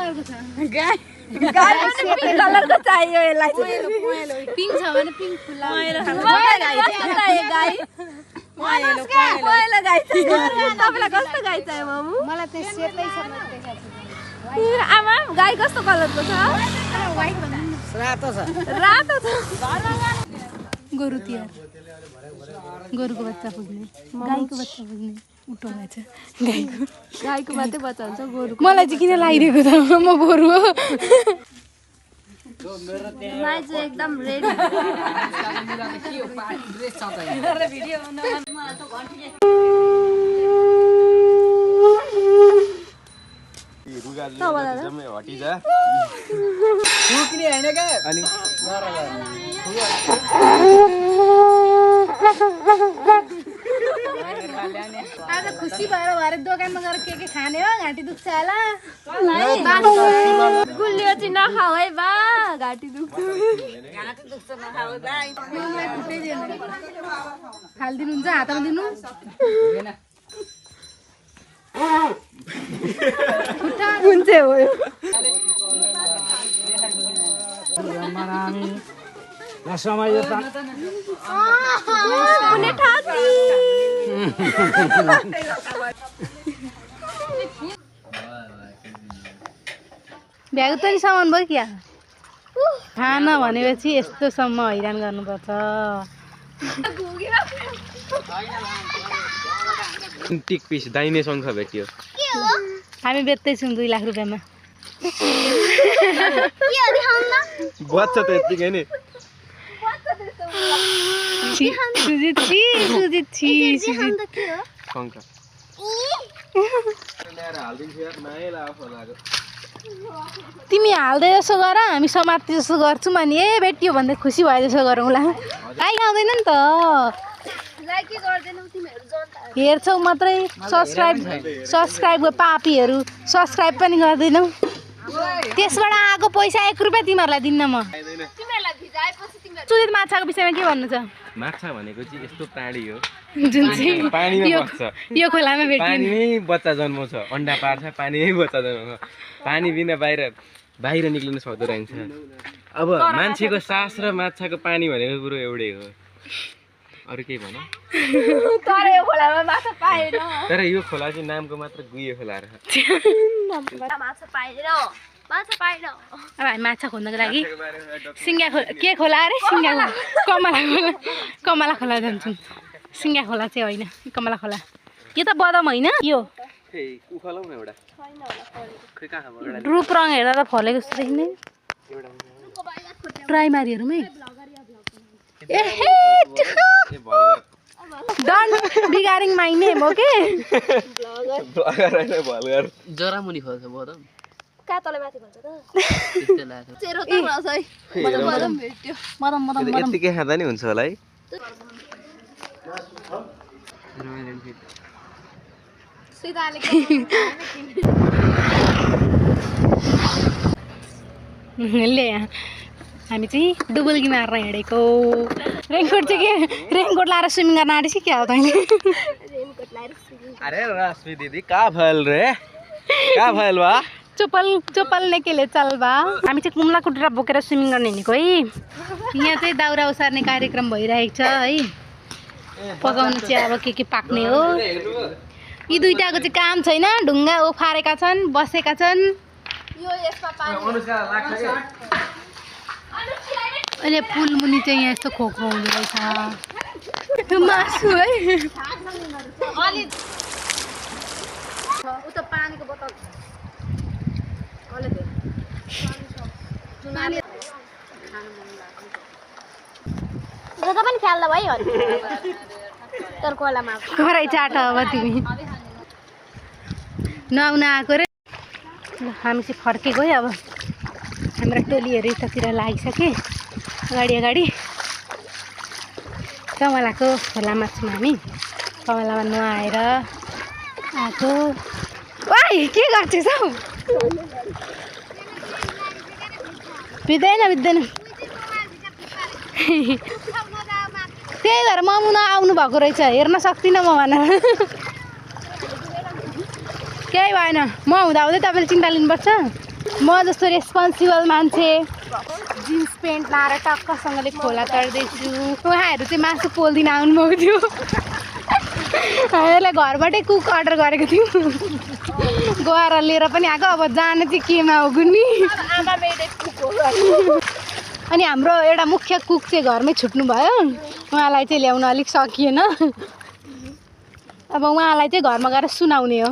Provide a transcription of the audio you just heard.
कलरको छ गाई पनि पिङ्क कलरको चाहियो यसलाई पिङ्क छ भने पिङ्क फुल्ला गाई पहेँलो गाई चाहियो तपाईँलाई कस्तो गाई चाहियो मामु मलाई त सेतै छ आमा गाई कस्तो कलरको छ रातो छ गोरु तिहार गोरुको बच्चा पुग्ने गाईको बच्चा पुग्ने उठो भएछ गाईको मात्रै बच्चा हुन्छ गोरुको मलाई चाहिँ किन लागिरहेको त म गोरु हो गाई चाहिँ एकदम रेडी आज खुसी भएर भरे दोकानमा गएर के खाने हो घाँटी दुख्छ होला गुलियो चाहिँ नखाऊ है बा घाँटी दुख्छ हालिदिनुहुन्छ हातमा दिनु कुन चाहिँ हो यो कुनै ठासी भ्यागु त नि सामान भयो क्या खाना भनेपछि यस्तोसम्म हैरान गर्नुपर्छ टिक पिस दाहिने शङ्ख भेटियो हामी बेच्दैछौँ 2 लाख रुपियाँमा बच्छ त यत्तिकै नै सुजित शङ्ख तिमी हाल्दै जसो गर हामी समात्ने जस्तो गर्छौँ अनि ए भेटियो भन्दै खुसी भयो जसो गरौँला गाई गाउँदैन नि त हेर्छौ मात्रै सब्सक्राइब पापीहरू सब्सक्राइब पनि गर्दैनौ त्यसबाट आएको पैसा 1 रुपियाँ तिमीहरूलाई दिन्न म सुजित माछाको विषयमा के भन्नु छ माछा भनेको चाहिँ यस्तो प्राणी हो जुन चाहिँ पानीमा बस्छ यो खोलामा भेटिन्छ पानीमै बच्चा जन्माउँछ अन्डा पार्छ पानीमै बच्चा जन्माउँछ पानी बिना बाहिर निक्लिन सक्दो रहेछ अब मान्छेको सास र माछाको पानी भनेको कुरो एउटै हो अरू केही भनौँ तर यो खोलामा माछा पाएन तर यो खोला चाहिँ नामको मात्र गुहे खोला रहेछ माछा पाएन माछा पाएन अब हामी माछा खोज्नको लागि सिङ्गा खोला के खोला अरे सिङ्गा खोला कमला खोला जान्छौँ सिङ्गा खोला चाहिँ होइन कमला खोला यो त बदम होइन यो रूप रङ हेर्दा त फलेको जस्तो देखिँदैन प्राइमारीहरूमै डन्ट बिगारिङ माइ नेम ओके जरामुनि खोल्छ बदम का तले माथि भन्छ त चेरो त भन्छ है बदम भेट्यो मदम यतिकै खाँदा नि हुन्छ होला है ले हामी चाहिँ डुबुल्की मार्न हिँडेको रेनकोट चाहिँ के रेनकोट लाएर स्विमिङ गर्न आँटेछ क्या हो तैँले अरे रश्मि दिदी कहाँ भएल रे कहाँ भएल बा चोपल नेकेले चल बा हामी चाहिँ कुम्ला कुटुरा बोकेर स्विमिङ गर्न हिँडेको है यहाँ चाहिँ दाउरा उसार्ने कार्यक्रम भइरहेको छ है पकाउनु चाहिँ अब के पाक्ने हो यी दुईटाको चाहिँ काम छैन ढुङ्गा उफारेका छन् बसेका छन् अहिले पुल मुनि चाहिँ यहाँ यस्तो खोक्रो हुँदो रहेछ मासु है उता पानीको बोतल पनि खेल्दा भयो तर कोलामा खरै चाट अब तिमी नआउन आएको रे हामी चाहिँ फर्केको है अब हाम्रो टोलीहरू यतातिर लागिसके अगाडि कमलाको खोलामा छौँ हामी कमलामा नुहाएर आएको वाइ के गर्छस् हौ बित्दैन त्यही भएर ममु नआउनु भएको रहेछ हेर्न सक्दिनँ म भनेर केही भएन म हुँदा हुँदै तपाईँले चिन्ता लिनुपर्छ म जस्तो रेस्पोन्सिबल मान्छे जिन्स पेन्ट लाएर टक्कसँगले खोला तर्दैछु। उहाँहरू चाहिँ मासु पोल्दिन आउनुभएको थियो। हामीलाई घरबाटै कुक अर्डर गरेको थियौँ। गएर लिएर पनि आएको। अब जान चाहिँ केमा हो गुन्नी। अनि हाम्रो एउटा मुख्य कुक चाहिँ घरमै छुट्नु भयो। उहाँलाई चाहिँ ल्याउन अलिक सकिएन। अब उहाँलाई चाहिँ घरमा गएर सुनाउने हो।